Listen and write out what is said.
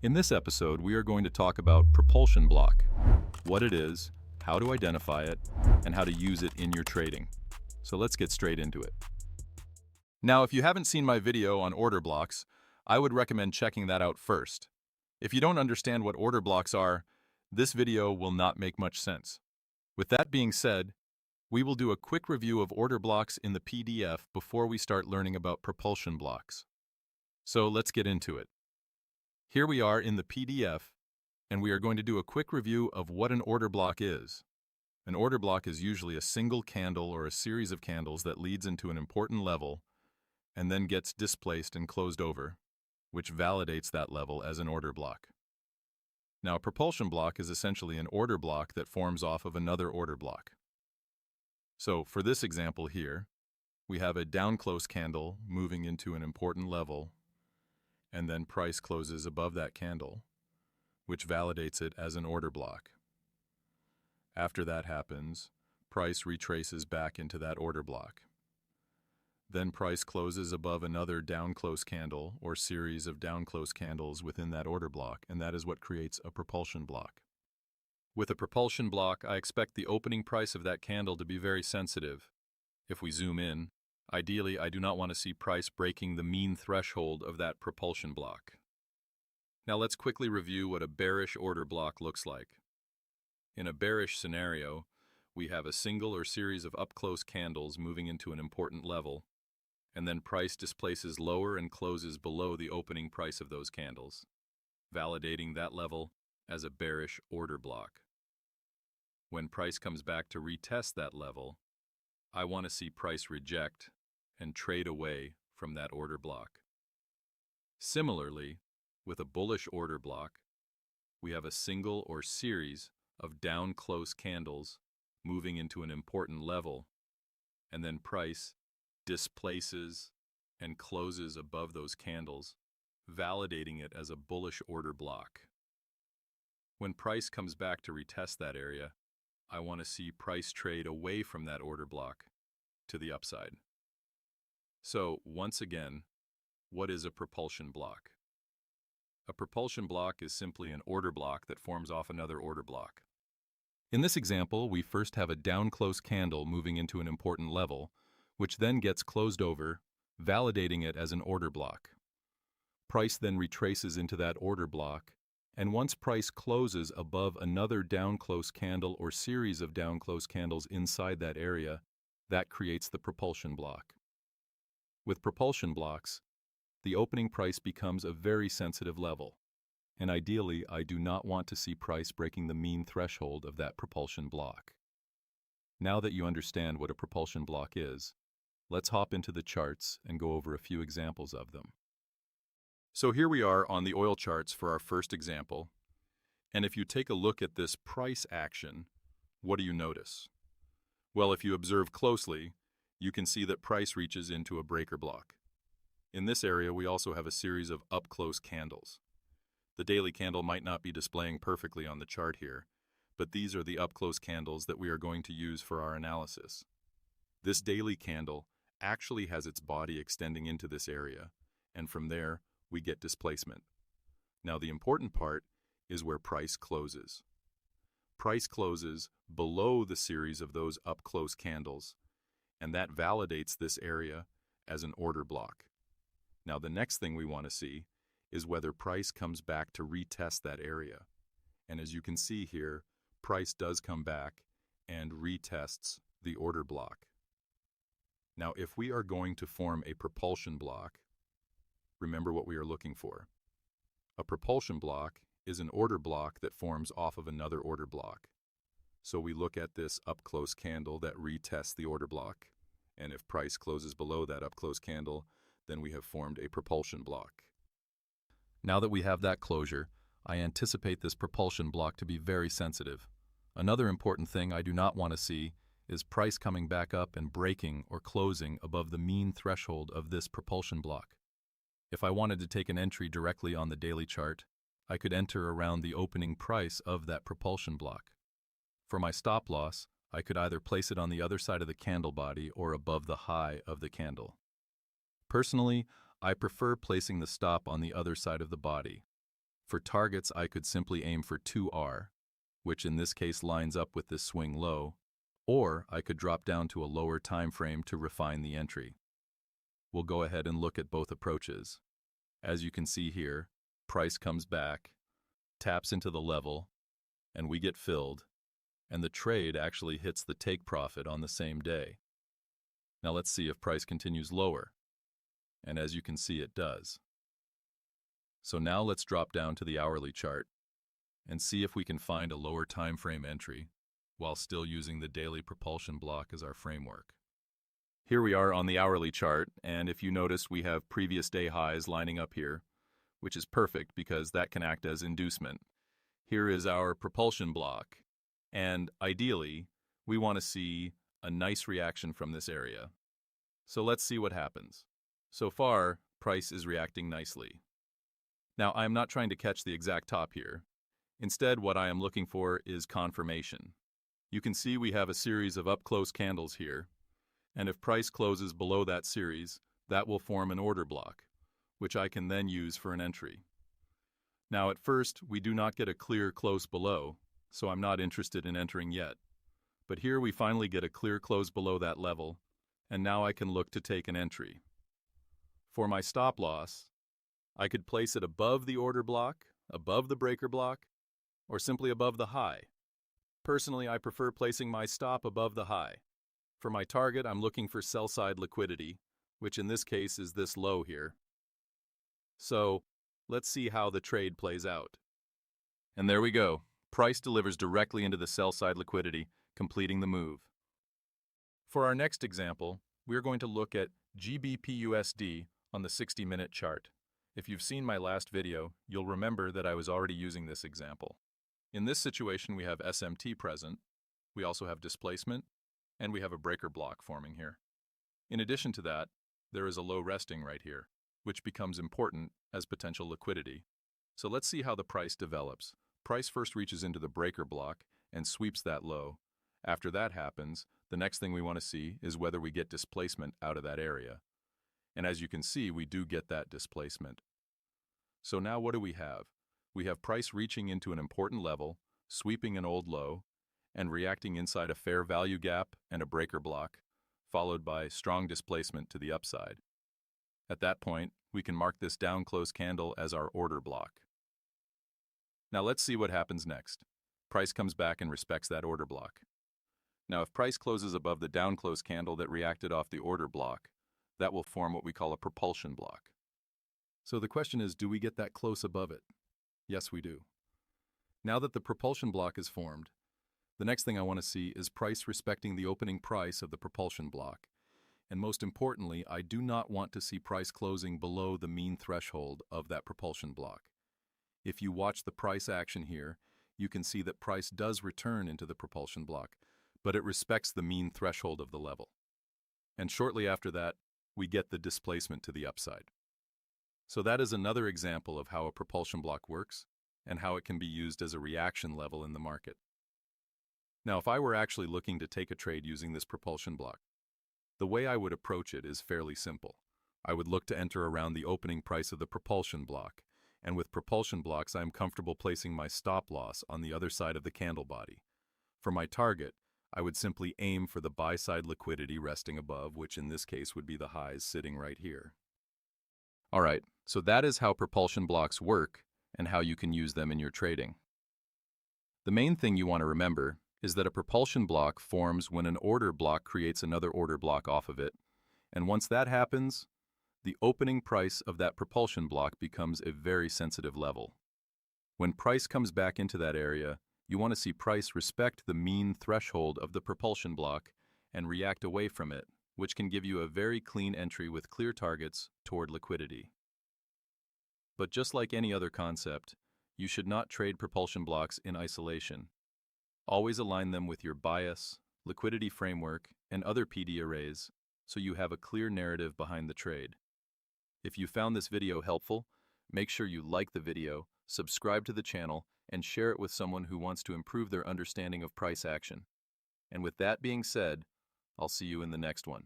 In this episode, we are going to talk about propulsion block, what it is, how to identify it, and how to use it in your trading. So let's get straight into it. Now, if you haven't seen my video on order blocks, I would recommend checking that out first. If you don't understand what order blocks are, this video will not make much sense. With that being said, we will do a quick review of order blocks in the PDF before we start learning about propulsion blocks. So let's get into it. Here we are in the PDF, and we are going to do a quick review of what an order block is. An order block is usually a single candle or a series of candles that leads into an important level and then gets displaced and closed over, which validates that level as an order block. Now, a propulsion block is essentially an order block that forms off of another order block. So, for this example here, we have a down close candle moving into an important level, and then price closes above that candle, which validates it as an order block. After that happens, price retraces back into that order block. Then price closes above another down close candle or series of down close candles within that order block, and that is what creates a propulsion block. With a propulsion block, I expect the opening price of that candle to be very sensitive. If we zoom in, ideally, I do not want to see price breaking the mean threshold of that propulsion block. Now let's quickly review what a bearish order block looks like. In a bearish scenario, we have a single or series of up-close candles moving into an important level, and then price displaces lower and closes below the opening price of those candles, validating that level as a bearish order block. When price comes back to retest that level, I want to see price reject and trade away from that order block. Similarly, with a bullish order block, we have a single or series of down close candles moving into an important level, and then price displaces and closes above those candles, validating it as a bullish order block. When price comes back to retest that area, I want to see price trade away from that order block to the upside. So, once again, what is a propulsion block? A propulsion block is simply an order block that forms off another order block. In this example, we first have a down close candle moving into an important level, which then gets closed over, validating it as an order block. Price then retraces into that order block, and once price closes above another down close candle or series of down close candles inside that area, that creates the propulsion block. With propulsion blocks, the opening price becomes a very sensitive level, and ideally I do not want to see price breaking the mean threshold of that propulsion block. Now that you understand what a propulsion block is, let's hop into the charts and go over a few examples of them. So here we are on the oil charts for our first example, and if you take a look at this price action, what do you notice? Well, if you observe closely, you can see that price reaches into a breaker block. In this area, we also have a series of up-close candles. The daily candle might not be displaying perfectly on the chart here, but these are the up-close candles that we are going to use for our analysis. This daily candle actually has its body extending into this area, and from there, we get displacement. Now, the important part is where price closes. Price closes below the series of those up-close candles, and that validates this area as an order block. Now, the next thing we want to see is whether price comes back to retest that area. And as you can see here, price does come back and retests the order block. Now, if we are going to form a propulsion block, remember what we are looking for. A propulsion block is an order block that forms off of another order block. So we look at this up-close candle that retests the order block, and if price closes below that up-close candle, then we have formed a propulsion block. Now that we have that closure, I anticipate this propulsion block to be very sensitive. Another important thing I do not want to see is price coming back up and breaking or closing above the mean threshold of this propulsion block. If I wanted to take an entry directly on the daily chart, I could enter around the opening price of that propulsion block. For my stop loss, I could either place it on the other side of the candle body or above the high of the candle. Personally, I prefer placing the stop on the other side of the body. For targets, I could simply aim for 2R, which in this case lines up with this swing low, or I could drop down to a lower time frame to refine the entry. We'll go ahead and look at both approaches. As you can see here, price comes back, taps into the level, and we get filled, and the trade actually hits the take profit on the same day. Now let's see if price continues lower, and as you can see it does. So now let's drop down to the hourly chart and see if we can find a lower time frame entry while still using the daily propulsion block as our framework. Here we are on the hourly chart, and if you notice, we have previous day highs lining up here, which is perfect because that can act as inducement. Here is our propulsion block, and ideally, we want to see a nice reaction from this area. So let's see what happens. So far, price is reacting nicely. Now, I am not trying to catch the exact top here. Instead, what I am looking for is confirmation. You can see we have a series of up-close candles here, and if price closes below that series, that will form an order block, which I can then use for an entry. Now, at first, we do not get a clear close below, so I'm not interested in entering yet. But here we finally get a clear close below that level, and now I can look to take an entry. For my stop loss, I could place it above the order block, above the breaker block, or simply above the high. Personally, I prefer placing my stop above the high. For my target, I'm looking for sell-side liquidity, which in this case is this low here. So, let's see how the trade plays out. And there we go. Price delivers directly into the sell-side liquidity, completing the move. For our next example, we're going to look at GBPUSD on the 60-minute chart. If you've seen my last video, you'll remember that I was already using this example. In this situation, we have SMT present, we also have displacement, and we have a breaker block forming here. In addition to that, there is a low resting right here, which becomes important as potential liquidity. So let's see how the price develops. Price first reaches into the breaker block and sweeps that low. After that happens, the next thing we want to see is whether we get displacement out of that area. And as you can see, we do get that displacement. So now what do we have? We have price reaching into an important level, sweeping an old low, and reacting inside a fair value gap and a breaker block, followed by strong displacement to the upside. At that point, we can mark this down close candle as our order block. Now let's see what happens next. Price comes back and respects that order block. Now if price closes above the down close candle that reacted off the order block, that will form what we call a propulsion block. So the question is, do we get that close above it? Yes, we do. Now that the propulsion block is formed, the next thing I want to see is price respecting the opening price of the propulsion block. And most importantly, I do not want to see price closing below the mean threshold of that propulsion block. If you watch the price action here, you can see that price does return into the propulsion block, but it respects the mean threshold of the level. And shortly after that, we get the displacement to the upside. So that is another example of how a propulsion block works and how it can be used as a reaction level in the market. Now, if I were actually looking to take a trade using this propulsion block, the way I would approach it is fairly simple. I would look to enter around the opening price of the propulsion block, and with propulsion blocks, I am comfortable placing my stop loss on the other side of the candle body. For my target, I would simply aim for the buy-side liquidity resting above, which in this case would be the highs sitting right here. All right, so that is how propulsion blocks work and how you can use them in your trading. The main thing you want to remember is that a propulsion block forms when an order block creates another order block off of it, and once that happens, the opening price of that propulsion block becomes a very sensitive level. When price comes back into that area, you want to see price respect the mean threshold of the propulsion block and react away from it, which can give you a very clean entry with clear targets toward liquidity. But just like any other concept, you should not trade propulsion blocks in isolation. Always align them with your bias, liquidity framework, and other PD arrays so you have a clear narrative behind the trade. If you found this video helpful, make sure you like the video, subscribe to the channel, and share it with someone who wants to improve their understanding of price action. And with that being said, I'll see you in the next one.